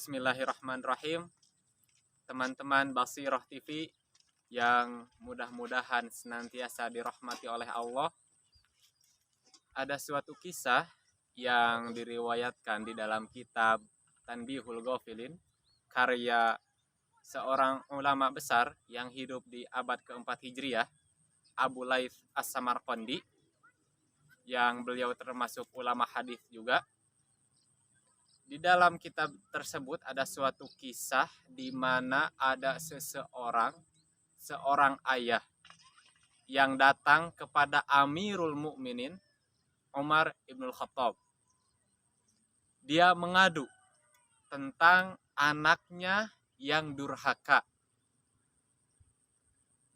Bismillahirrahmanirrahim. Teman-teman Basirah TV yang mudah-mudahan senantiasa dirahmati oleh Allah. Ada suatu kisah yang diriwayatkan di dalam kitab Tanbihul Ghafilin, karya seorang ulama besar yang hidup di abad keempat Hijriah, Abu Laits As-Samarqandi, yang beliau termasuk ulama hadis juga. Di dalam kitab tersebut ada suatu kisah di mana ada seorang ayah yang datang kepada Amirul Mukminin Umar Ibnul Khattab. Dia mengadu tentang anaknya yang durhaka.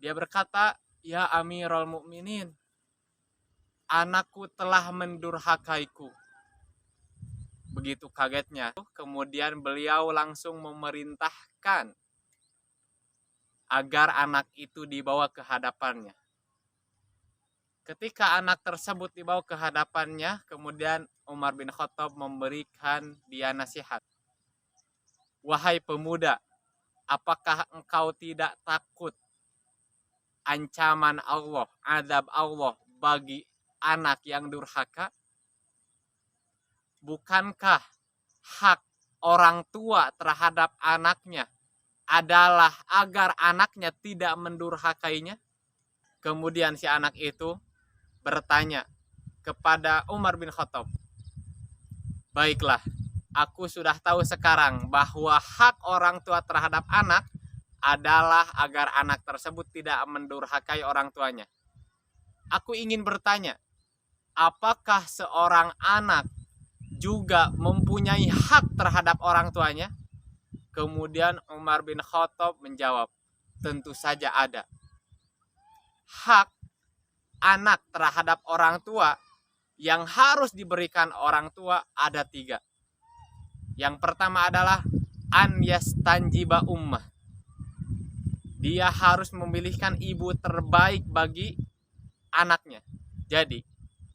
Dia berkata, "Ya Amirul Mukminin, anakku telah mendurhakaiku." Begitu kagetnya, kemudian beliau langsung memerintahkan agar anak itu dibawa ke hadapannya. Ketika anak tersebut dibawa ke hadapannya, kemudian Umar bin Khattab memberikan dia nasihat. "Wahai pemuda, apakah engkau tidak takut ancaman Allah, azab Allah bagi anak yang durhaka? Bukankah hak orang tua terhadap anaknya adalah agar anaknya tidak mendurhakainya?" Kemudian si anak itu bertanya kepada Umar bin Khattab, "Baiklah, aku sudah tahu sekarang bahwa hak orang tua terhadap anak adalah agar anak tersebut tidak mendurhakai orang tuanya. Aku ingin bertanya, apakah seorang anak juga mempunyai hak terhadap orang tuanya?" Kemudian Umar bin Khattab menjawab, "Tentu saja ada. Hak anak terhadap orang tua yang harus diberikan orang tua ada 3. Yang pertama adalah an yastanjiba ummah. Dia harus memilihkan ibu terbaik bagi anaknya. Jadi,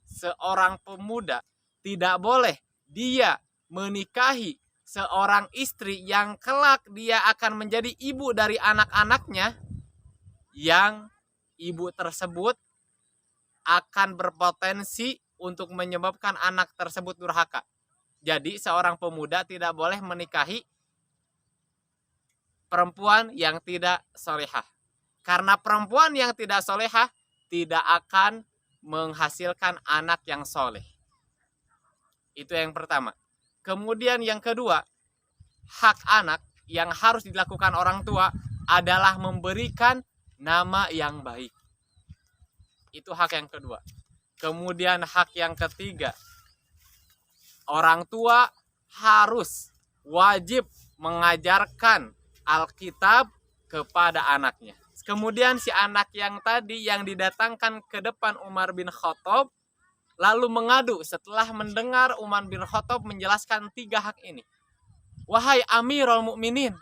seorang pemuda tidak boleh dia menikahi seorang istri yang kelak dia akan menjadi ibu dari anak-anaknya, yang ibu tersebut akan berpotensi untuk menyebabkan anak tersebut durhaka. Jadi seorang pemuda tidak boleh menikahi perempuan yang tidak solehah. Karena perempuan yang tidak solehah tidak akan menghasilkan anak yang soleh. Itu yang pertama. Kemudian yang kedua, hak anak yang harus dilakukan orang tua adalah memberikan nama yang baik. Itu hak yang kedua. Kemudian hak yang ketiga, orang tua harus wajib mengajarkan Alkitab kepada anaknya. Kemudian si anak yang tadi yang didatangkan ke depan Umar bin Khattab lalu mengadu setelah mendengar Umar bin Khattab menjelaskan 3 hak ini. "Wahai Amirul Mukminin,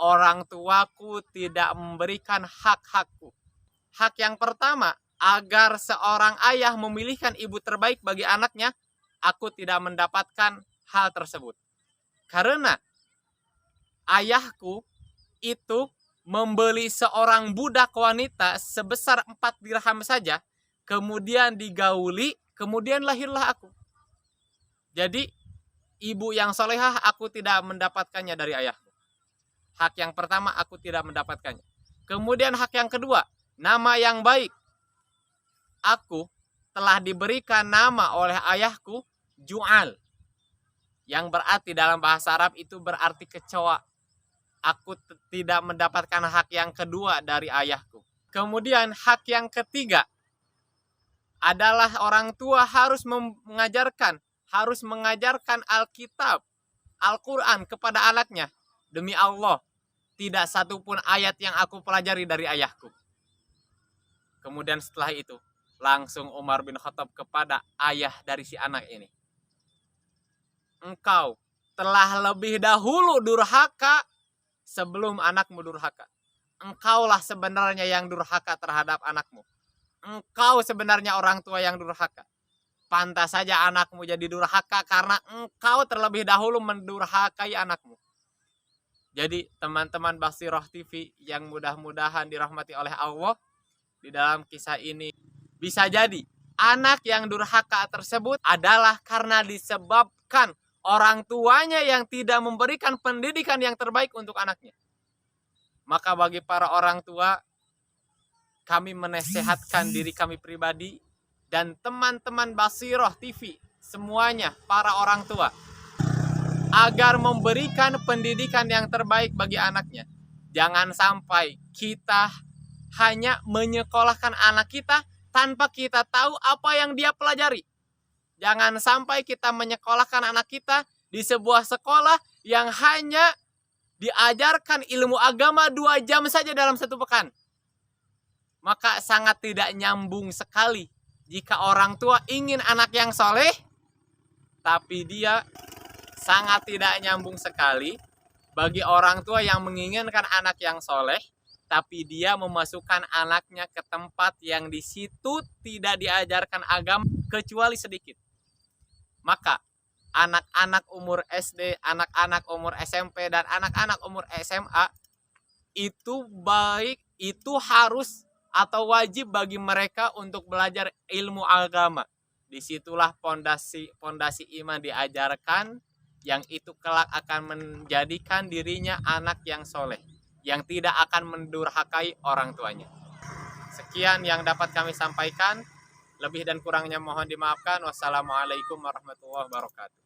orang tuaku tidak memberikan hak-hakku. Hak yang pertama, agar seorang ayah memilihkan ibu terbaik bagi anaknya, aku tidak mendapatkan hal tersebut. Karena ayahku itu membeli seorang budak wanita sebesar 4 dirham saja, kemudian digauli, kemudian lahirlah aku. Jadi ibu yang solehah aku tidak mendapatkannya dari ayahku. Hak yang pertama aku tidak mendapatkannya. Kemudian hak yang kedua, nama yang baik. Aku telah diberikan nama oleh ayahku Ju'al, yang berarti dalam bahasa Arab itu berarti kecoa. Aku tidak mendapatkan hak yang kedua dari ayahku. Kemudian hak yang ketiga adalah orang tua harus mengajarkan Alkitab, Al-Quran kepada anaknya. Demi Allah, tidak satupun ayat yang aku pelajari dari ayahku." Kemudian setelah itu, langsung Umar bin Khattab kepada ayah dari si anak ini, "Engkau telah lebih dahulu durhaka sebelum anakmu durhaka. Engkaulah sebenarnya yang durhaka terhadap anakmu. Engkau sebenarnya orang tua yang durhaka. Pantas saja anakmu jadi durhaka karena engkau terlebih dahulu mendurhakai anakmu. Jadi teman-teman Basiroh TV yang mudah-mudahan dirahmati oleh Allah, di dalam kisah ini bisa jadi anak yang durhaka tersebut adalah karena disebabkan orang tuanya yang tidak memberikan pendidikan yang terbaik untuk anaknya. Maka bagi para orang tua, kami menasehatkan diri kami pribadi dan teman-teman Basiroh TV semuanya, para orang tua, agar memberikan pendidikan yang terbaik bagi anaknya. Jangan sampai kita hanya menyekolahkan anak kita tanpa kita tahu apa yang dia pelajari. Jangan sampai kita menyekolahkan anak kita di sebuah sekolah yang hanya diajarkan ilmu agama 2 jam saja dalam 1 pekan. Maka sangat tidak nyambung sekali jika orang tua ingin anak yang soleh, tapi dia sangat tidak nyambung sekali bagi orang tua yang menginginkan anak yang soleh, tapi dia memasukkan anaknya ke tempat yang di situ tidak diajarkan agama kecuali sedikit. Maka anak-anak umur SD, anak-anak umur SMP, dan anak-anak umur SMA itu harus atau wajib bagi mereka untuk belajar ilmu agama. Disitulah pondasi iman diajarkan, yang itu kelak akan menjadikan dirinya anak yang soleh, yang tidak akan mendurhakai orang tuanya. Sekian yang dapat kami sampaikan. Lebih dan kurangnya mohon dimaafkan. Wassalamualaikum warahmatullahi wabarakatuh.